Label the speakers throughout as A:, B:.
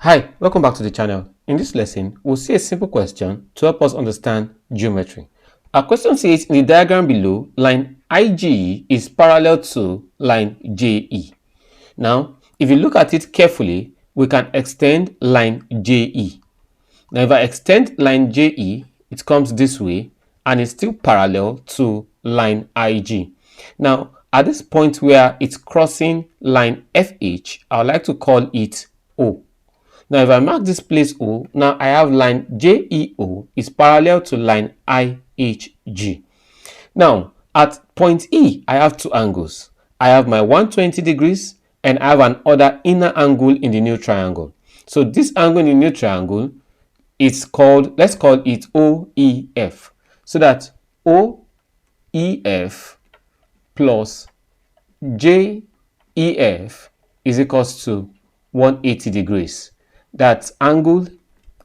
A: Hi, welcome back to the channel. In this lesson, we'll see a simple question to help us understand geometry. Our question says in the diagram below, line IGE is parallel to line JE. Now, if you look at it carefully, we can extend line JE. Now, if I extend line JE, it comes this way and it's still parallel to line IG. Now, at this point where it's crossing line FH, I would like to call it O. Now, if I mark this place O, now I have line JEO is parallel to line IHG. Now, at point E, I have two angles. I have my 120 degrees and I have an other inner angle in the new triangle. So this angle in the new triangle is called, let's call it OEF. So that OEF plus JEF is equals to 180 degrees. That's angle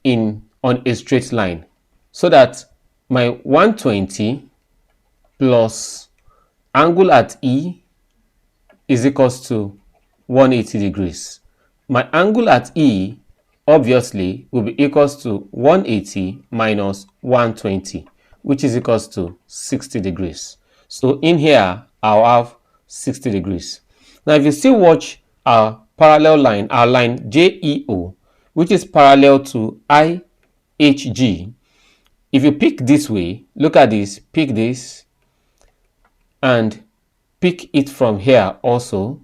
A: on a straight line. So that my 120 plus angle at E is equals to 180 degrees. My angle at E obviously will be equals to 180 minus 120, which is equals to 60 degrees. So in here, I'll have 60 degrees. Now, if you still watch our parallel line, our line JEO, which is parallel to IHG, if you pick this way, look at this, pick this, and pick it from here also,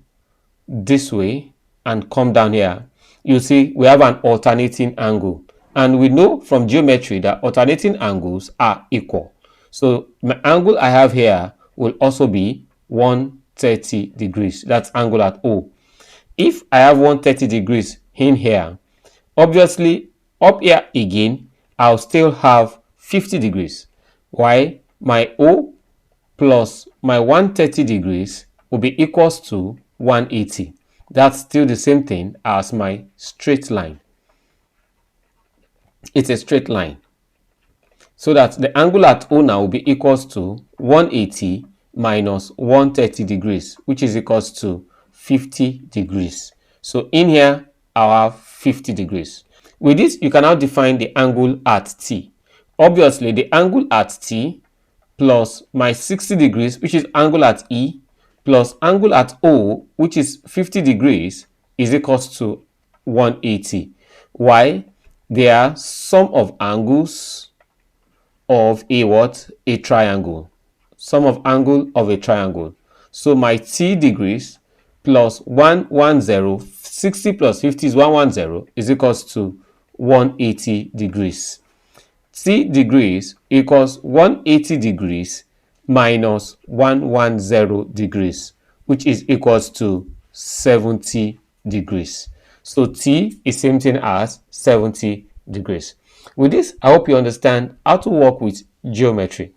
A: this way, and come down here, you see we have an alternating angle. And we know from geometry that alternating angles are equal. So my angle I have here will also be 130 degrees. That's angle at O. If I have 130 degrees in here, obviously up here again, I'll still have 50 degrees. Why? My O plus my 130 degrees will be equals to 180. That's still the same thing as my straight line. It's a straight line. So that the angle at O now will be equals to 180 minus 130 degrees, which is equals to 50 degrees. So in here, I'll have 50 degrees. With this, you can now define the angle at T. Obviously, the angle at T plus my 60 degrees, which is angle at E, plus angle at O, which is 50 degrees, is equals to 180. Why? They are sum of angles of a what? A triangle. Sum of angle of a triangle. So my T degrees plus 110, 60 plus 50 is 110, is equals to 180 degrees. T degrees equals 180 degrees minus 110 degrees, which is equals to 70 degrees. So T is same thing as 70 degrees. With this, I hope you understand how to work with geometry.